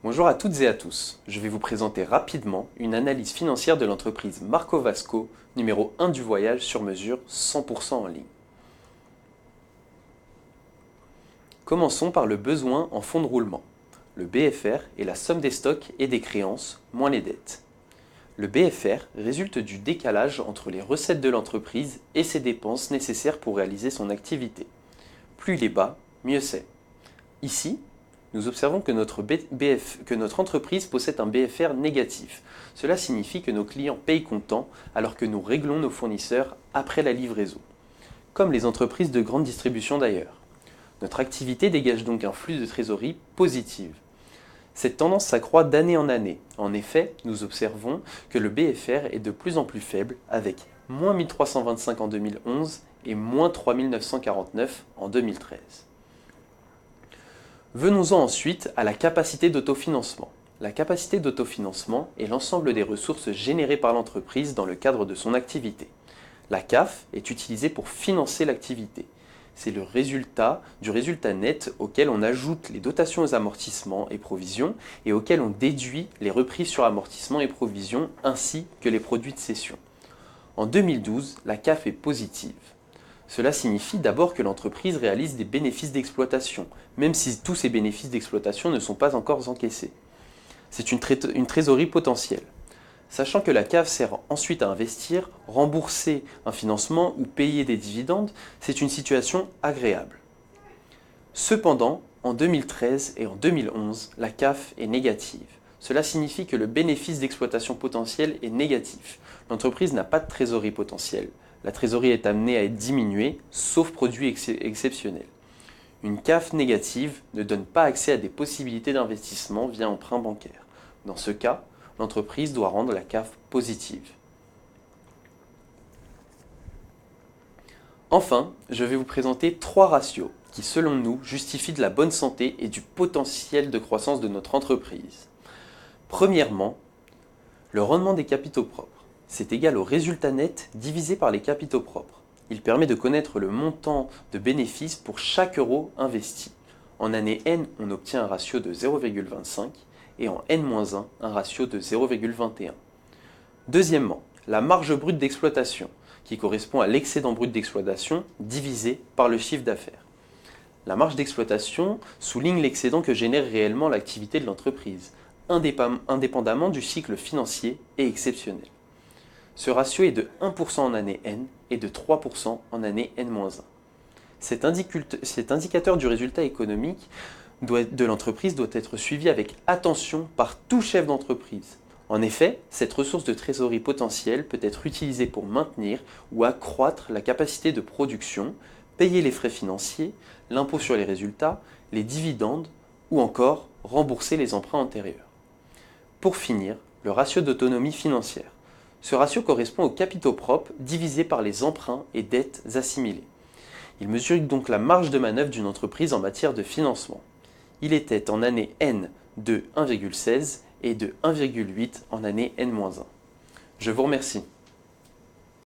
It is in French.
Bonjour à toutes et à tous. Je vais vous présenter rapidement une analyse financière de l'entreprise Marco Vasco, numéro 1 du voyage sur mesure 100% en ligne. Commençons par le besoin en fonds de roulement. Le BFR est la somme des stocks et des créances moins les dettes. Le BFR résulte du décalage entre les recettes de l'entreprise et ses dépenses nécessaires pour réaliser son activité. Plus il est bas, mieux c'est. Ici, nous observons que notre entreprise possède un BFR négatif. Cela signifie que nos clients payent comptant alors que nous réglons nos fournisseurs après la livraison, comme les entreprises de grande distribution d'ailleurs. Notre activité dégage donc un flux de trésorerie positive. Cette tendance s'accroît d'année en année. En effet, nous observons que le BFR est de plus en plus faible avec moins 1325 en 2011 et moins 3949 en 2013. Venons-en ensuite à la capacité d'autofinancement. La capacité d'autofinancement est l'ensemble des ressources générées par l'entreprise dans le cadre de son activité. La CAF est utilisée pour financer l'activité. C'est le résultat du résultat net auquel on ajoute les dotations aux amortissements et provisions et auquel on déduit les reprises sur amortissement et provisions ainsi que les produits de cession. En 2012, la CAF est positive. Cela signifie d'abord que l'entreprise réalise des bénéfices d'exploitation, même si tous ces bénéfices d'exploitation ne sont pas encore encaissés. C'est une trésorerie potentielle. Sachant que la CAF sert ensuite à investir, rembourser un financement ou payer des dividendes, c'est une situation agréable. Cependant, en 2013 et en 2011, la CAF est négative. Cela signifie que le bénéfice d'exploitation potentiel est négatif. L'entreprise n'a pas de trésorerie potentielle. La trésorerie est amenée à être diminuée, sauf produits exceptionnels. Une CAF négative ne donne pas accès à des possibilités d'investissement via emprunt bancaire. Dans ce cas, l'entreprise doit rendre la CAF positive. Enfin, je vais vous présenter 3 ratios qui, selon nous, justifient de la bonne santé et du potentiel de croissance de notre entreprise. Premièrement, le rendement des capitaux propres. C'est égal au résultat net divisé par les capitaux propres. Il permet de connaître le montant de bénéfice pour chaque euro investi. En année N, on obtient un ratio de 0,25 et en N-1, un ratio de 0,21. Deuxièmement, la marge brute d'exploitation, qui correspond à l'excédent brut d'exploitation divisé par le chiffre d'affaires. La marge d'exploitation souligne l'excédent que génère réellement l'activité de l'entreprise, indépendamment du cycle financier et exceptionnel. Ce ratio est de 1% en année N et de 3% en année N-1. Cet indicateur du résultat économique de l'entreprise doit être suivi avec attention par tout chef d'entreprise. En effet, cette ressource de trésorerie potentielle peut être utilisée pour maintenir ou accroître la capacité de production, payer les frais financiers, l'impôt sur les résultats, les dividendes ou encore rembourser les emprunts antérieurs. Pour finir, le ratio d'autonomie financière. Ce ratio correspond aux capitaux propres divisés par les emprunts et dettes assimilés. Il mesure donc la marge de manœuvre d'une entreprise en matière de financement. Il était en année N de 1,16 et de 1,8 en année N-1. Je vous remercie.